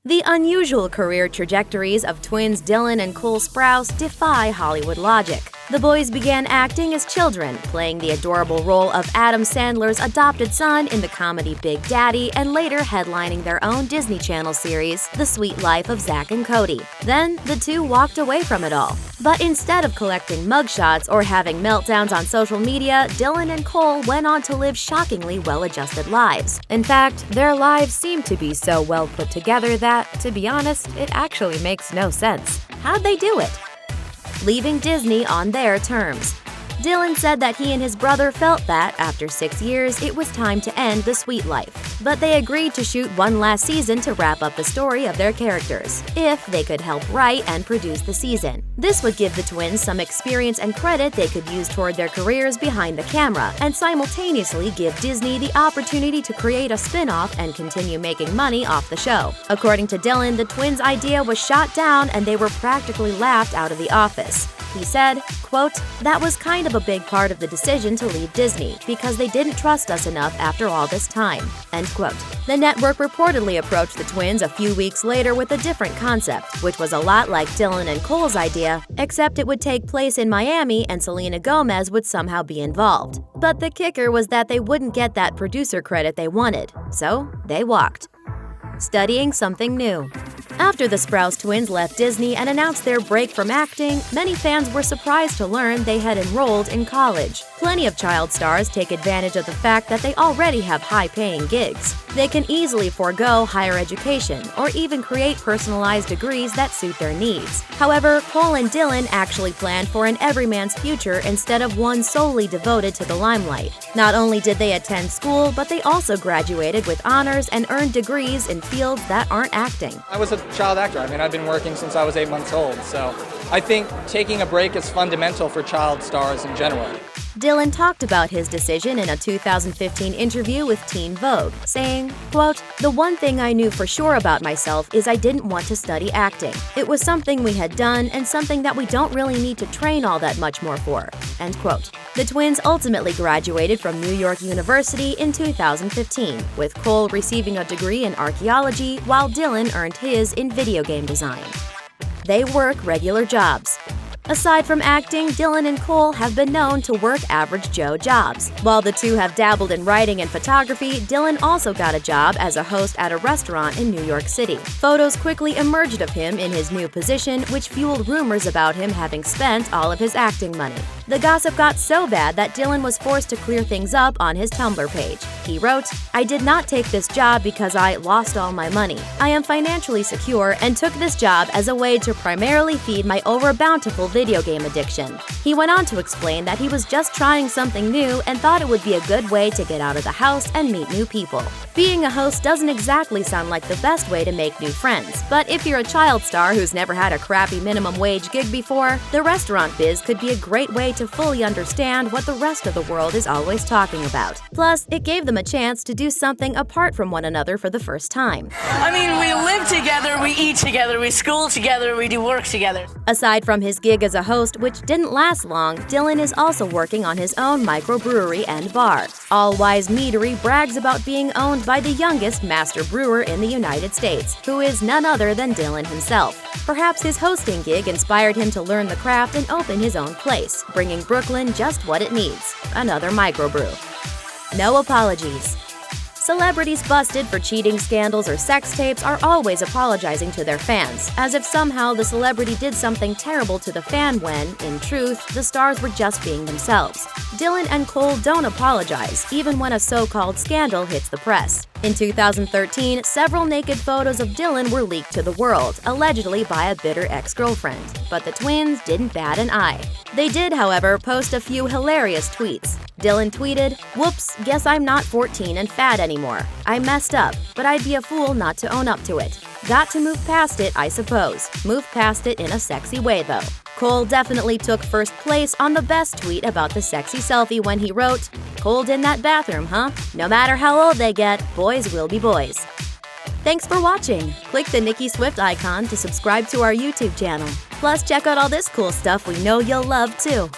The unusual career trajectories of twins Dylan and Cole Sprouse defy Hollywood logic. The boys began acting as children, playing the adorable role of Adam Sandler's adopted son in the comedy Big Daddy and later headlining their own Disney Channel series, The Sweet Life of Zack and Cody. Then, the two walked away from it all. But instead of collecting mugshots or having meltdowns on social media, Dylan and Cole went on to live shockingly well-adjusted lives. In fact, their lives seem to be so well put together that, to be honest, it actually makes no sense. How'd they do it? Leaving Disney on their terms. Dylan said that he and his brother felt that, after 6 years, it was time to end The Sweet Life. But they agreed to shoot one last season to wrap up the story of their characters, if they could help write and produce the season. This would give the twins some experience and credit they could use toward their careers behind the camera, and simultaneously give Disney the opportunity to create a spin-off and continue making money off the show. According to Dylan, the twins' idea was shot down and they were practically laughed out of the office. He said, quote, "That was kind of a big part of the decision to leave Disney, because they didn't trust us enough after all this time," end quote. The network reportedly approached the twins a few weeks later with a different concept, which was a lot like Dylan and Cole's idea, except it would take place in Miami and Selena Gomez would somehow be involved. But the kicker was that they wouldn't get that producer credit they wanted, so they walked. Studying something new. After the Sprouse twins left Disney and announced their break from acting, many fans were surprised to learn they had enrolled in college. Plenty of child stars take advantage of the fact that they already have high-paying gigs. They can easily forego higher education or even create personalized degrees that suit their needs. However, Cole and Dylan actually planned for an everyman's future instead of one solely devoted to the limelight. Not only did they attend school, but they also graduated with honors and earned degrees in fields that aren't acting. I was a child actor. I've been working since I was 8 months old, so I think taking a break is fundamental for child stars in general. Dylan talked about his decision in a 2015 interview with Teen Vogue, saying, quote, "The one thing I knew for sure about myself is I didn't want to study acting. It was something we had done and something that we don't really need to train all that much more for," end quote. The twins ultimately graduated from New York University in 2015, with Cole receiving a degree in archaeology while Dylan earned his in video game design. They work regular jobs. Aside from acting, Dylan and Cole have been known to work average Joe jobs. While the two have dabbled in writing and photography, Dylan also got a job as a host at a restaurant in New York City. Photos quickly emerged of him in his new position, which fueled rumors about him having spent all of his acting money. The gossip got so bad that Dylan was forced to clear things up on his Tumblr page. He wrote, "I did not take this job because I lost all my money. I am financially secure and took this job as a way to primarily feed my over-bountiful video game addiction." He went on to explain that he was just trying something new and thought it would be a good way to get out of the house and meet new people. Being a host doesn't exactly sound like the best way to make new friends, but if you're a child star who's never had a crappy minimum wage gig before, the restaurant biz could be a great way to fully understand what the rest of the world is always talking about. Plus, it gave them a chance to do something apart from one another for the first time. We live together, we eat together, we school together, we do work together. Aside from his gig as a host, which didn't last long, Dylan is also working on his own microbrewery and bar. All Wise Meadery brags about being owned by the youngest master brewer in the United States, who is none other than Dylan himself. Perhaps his hosting gig inspired him to learn the craft and open his own place, bringing Brooklyn just what it needs: another microbrew. No apologies. Celebrities busted for cheating scandals or sex tapes are always apologizing to their fans, as if somehow the celebrity did something terrible to the fan when, in truth, the stars were just being themselves. Dylan and Cole don't apologize, even when a so-called scandal hits the press. In 2013, several naked photos of Dylan were leaked to the world, allegedly by a bitter ex-girlfriend. But the twins didn't bat an eye. They did, however, post a few hilarious tweets. Dylan tweeted, "Whoops, guess I'm not 14 and fat anymore. I messed up, but I'd be a fool not to own up to it. Got to move past it, I suppose. Move past it in a sexy way, though." Cole definitely took first place on the best tweet about the sexy selfie when he wrote, "Cold in that bathroom, huh? No matter how old they get, boys will be boys." Thanks for watching. Click the Nicki Swift icon to subscribe to our YouTube channel. Plus, check out all this cool stuff we know you'll love, too.